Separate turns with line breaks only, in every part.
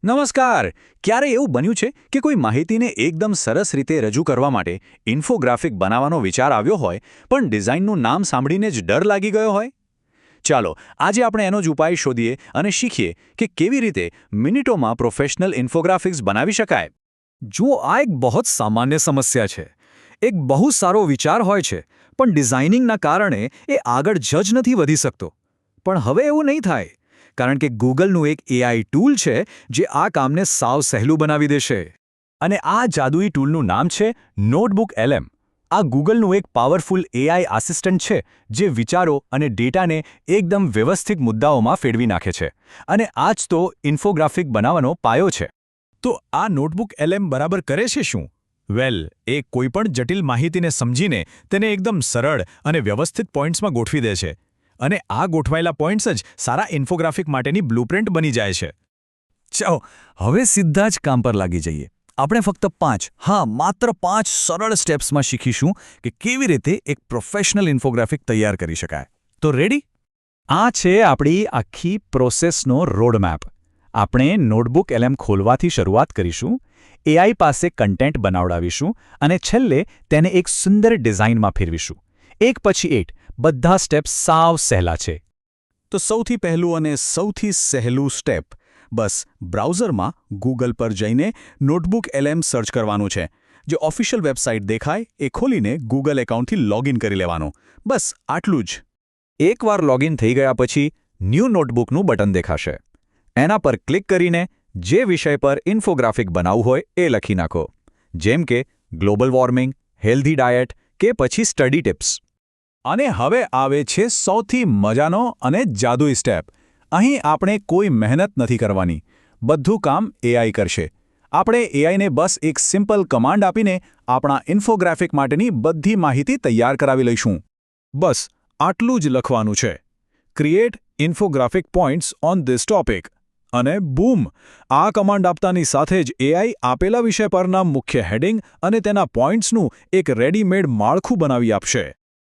નમસ્કાર. ક્યારે એવું બન્યું છે કે કોઈ માહિતીને એકદમ સરસ રીતે રજૂ કરવા માટે ઇન્ફોગ્રાફિક બનાવવાનો વિચાર આવ્યો હોય પણ ડિઝાઇનનું નામ સાંભળીને જ ડર લાગી ગયો હોય? ચાલો આજે આપણે એનો જ ઉપાય શોધીએ અને શીખીએ કે કેવી રીતે મિનિટોમાં પ્રોફેશનલ ઇન્ફોગ્રાફિક્સ બનાવી શકાય.
જુઓ, આ એક બહુ જ સામાન્ય સમસ્યા છે. એક બહુ સારો વિચાર હોય છે પણ ડિઝાઇનિંગના કારણે એ આગળ જ નથી વધી શકતો. પણ હવે એવું નહીં થાય, કારણ કે ગૂગલનું એક એઆઈ ટૂલ છે જે આ કામને સાવ સહેલું બનાવી દેશે.
અને આ જાદુઈ ટૂલનું નામ છે નોટબુક LM. આ ગૂગલનું એક પાવરફુલ એઆઈ આસિસ્ટન્ટ છે જે વિચારો અને ડેટાને એકદમ વ્યવસ્થિત મુદ્દાઓમાં ફેરવી નાખે છે. અને આ જ તો ઇન્ફોગ્રાફિક બનાવવાનો પાયો છે.
તો આ નોટબુક LM બરાબર કરે છે શું? વેલ, એ કોઈપણ જટિલ માહિતીને સમજીને તેને એકદમ સરળ અને વ્યવસ્થિત પોઈન્ટ્સમાં ગોઠવી દે છે. અને આ ગોઠવાયેલા પોઈન્ટ્સ જ સારા ઇન્ફોગ્રાફિક માટેની બ્લુપ્રિન્ટ બની જાય છે. ચાલો, હવે સીધા જ કામ પર લાગી જઈએ. આપણે ફક્ત માત્ર પાંચ સરળ સ્ટેપ્સમાં શીખીશું કે કેવી રીતે એક પ્રોફેશનલ ઇન્ફોગ્રાફિક તૈયાર કરી શકાય. તો રેડી? આ છે આપણી આખી પ્રોસેસનો રોડમેપ. આપણે નોટબુક LM ખોલવાથી શરૂઆત કરીશું, એઆઈ પાસે કન્ટેન્ટ બનાવડાવીશું અને છેલ્લે તેને એક સુંદર ડિઝાઇનમાં ફેરવીશું. એક પછી એક બધા સ્ટેપ સાવ સહેલા છે. તો સૌથી પહેલું અને સૌથી સહેલું સ્ટેપ, બસ બ્રાઉઝરમાં ગૂગલ પર જઈને નોટબુક LM સર્ચ કરવાનું છે. જે ઓફિશિયલ વેબસાઇટ દેખાય એ ખોલીને ગૂગલ એકાઉન્ટથી લોગિન કરી લેવાનું. બસ આટલું જ. એકવાર લોગિન થઈ ગયા પછી ન્યૂ નોટબુકનું બટન દેખાશે. એના પર ક્લિક કરીને જે વિષય પર ઇન્ફોગ્રાફિક બનાવવું હોય એ લખી નાખો. જેમ કે ગ્લોબલ વોર્મિંગ, હેલ્ધી ડાયટ કે પછી સ્ટડી ટિપ્સ. અને હવે આવે છે સૌથી મજાનો અને જાદુઈ સ્ટેપ. અહીં આપણે કોઈ મહેનત નથી કરવાની. બધું કામ એઆઈ કરશે. આપણે એઆઈને બસ એક સિમ્પલ કમાન્ડ આપીને આપણા ઇન્ફોગ્રાફિક માટેની બધી માહિતી તૈયાર કરાવી લઈશું. બસ આટલું જ લખવાનું છે, create infographic points on this topic. અને બૂમ! આ કમાન્ડ આપતાની સાથે જ એઆઈ આપેલા વિષય પરના મુખ્ય હેડિંગ અને તેના પોઈન્ટ્સનું એક રેડીમેડ માળખું બનાવી આપશે.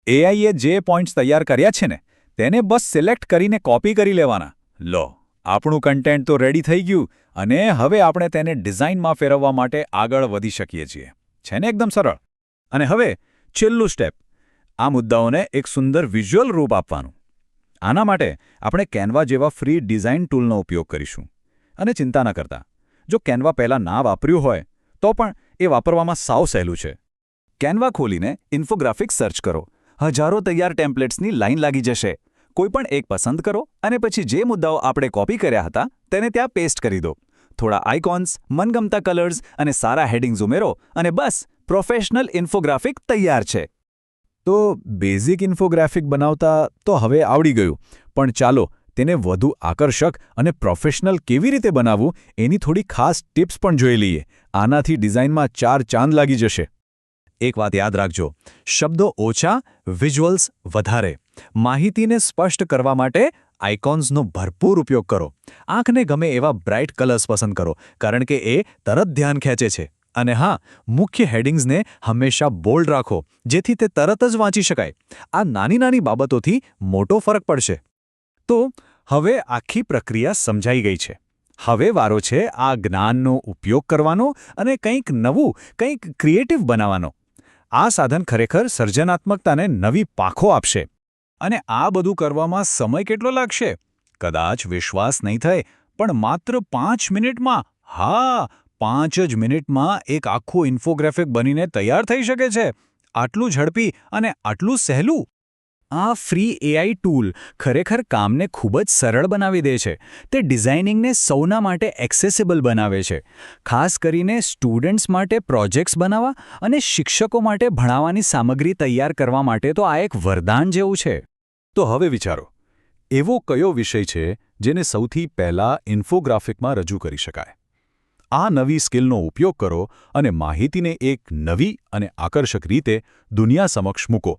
એઆઈએ જે પોઈન્ટ્સ તૈયાર કર્યા છે ને, તેને બસ સિલેક્ટ કરીને કોપી કરી લેવાના. લો, આપણું કન્ટેન્ટ તો રેડી થઈ ગયું અને હવે આપણે તેને ડિઝાઇનમાં ફેરવવા માટે આગળ વધી શકીએ છીએ. છે ને એકદમ સરળ? અને હવે છેલ્લું સ્ટેપ, આ મુદ્દાઓને એક સુંદર વિઝ્યુઅલ રૂપ આપવાનું. આના માટે આપણે કેનવા જેવા ફ્રી ડિઝાઇન ટૂલનો ઉપયોગ કરીશું. અને ચિંતા ન કરતા, જો કેનવા પહેલાં ના વાપર્યું હોય તો પણ એ વાપરવામાં સાવ સહેલું છે. કેનવા ખોલીને ઇન્ફોગ્રાફિક સર્ચ કરો. હજારો તૈયાર ટેમ્પલેટ્સની લાઈન લાગી જશે. કોઈપણ એક પસંદ કરો અને પછી જે મુદ્દાઓ આપણે કોપી કર્યા હતા તેને ત્યાં પેસ્ટ કરી દો. થોડા આઇકોન્સ, મનગમતા કલર્સ અને સારા હેડિંગ્સ ઉમેરો અને બસ પ્રોફેશનલ ઇન્ફોગ્રાફિક તૈયાર છે. તો બેઝિક ઇન્ફોગ્રાફિક બનાવતા તો હવે આવડી ગયું, પણ ચાલો તેને વધુ આકર્ષક અને પ્રોફેશનલ કેવી રીતે બનાવવું એની થોડી ખાસ ટિપ્સ પણ જોઈ લઈએ. આનાથી ડિઝાઇનમાં 4 ચાંદ લાગી જશે. એક વાત યાદ રાખજો, શબ્દો ઓછા, વિઝ્યુઅલ્સ વધારે. માહિતીને સ્પષ્ટ કરવા માટે આઇકોન્સનો ભરપૂર ઉપયોગ કરો. આંખને ગમે એવા બ્રાઇટ કલર્સ પસંદ કરો, કારણ કે એ તરત ધ્યાન ખેંચે છે. અને હા, મુખ્ય હેડિંગ્સને હંમેશા બોલ્ડ રાખો, જેથી તે તરત જ વાંચી શકાય. આ નાની નાની બાબતોથી મોટો ફરક પડશે. તો હવે આખી પ્રક્રિયા સમજાઈ ગઈ છે. હવે વારો છે આ જ્ઞાનનો ઉપયોગ કરવાનો અને કંઈક નવું, કંઈક ક્રિએટિવ બનાવવાનો. આ સાધન ખરેખર સર્જનાત્મકતાને નવી પાંખો આપશે. અને આ બધું કરવામાં સમય કેટલો લાગશે? કદાચ વિશ્વાસ નહીં થાય, પણ માત્ર 5 મિનિટમાં. હા, 5 જ મિનિટમાં એક આખું ઇન્ફોગ્રાફિક બનીને તૈયાર થઈ શકે છે. આટલું ઝડપી અને આટલું સહેલું. આ ફ્રી એઆઈ ટૂલ ખરેખર કામને ખૂબ જ સરળ બનાવી દે છે. તે ડિઝાઇનિંગને સૌના માટે એક્સેસિબલ બનાવે છે. ખાસ કરીને સ્ટુડન્ટ્સ માટે પ્રોજેક્ટ્સ બનાવવા અને શિક્ષકો માટે ભણાવવાની સામગ્રી તૈયાર કરવા માટે તો આ એક વરદાન જેવું છે. તો હવે વિચારો, એવો કયો વિષય છે જેને સૌથી પહેલા ઇન્ફોગ્રાફિકમાં રજૂ કરી શકાય? આ નવી સ્કિલનો ઉપયોગ કરો અને માહિતીને એક નવી અને આકર્ષક રીતે દુનિયા સમક્ષ મૂકો.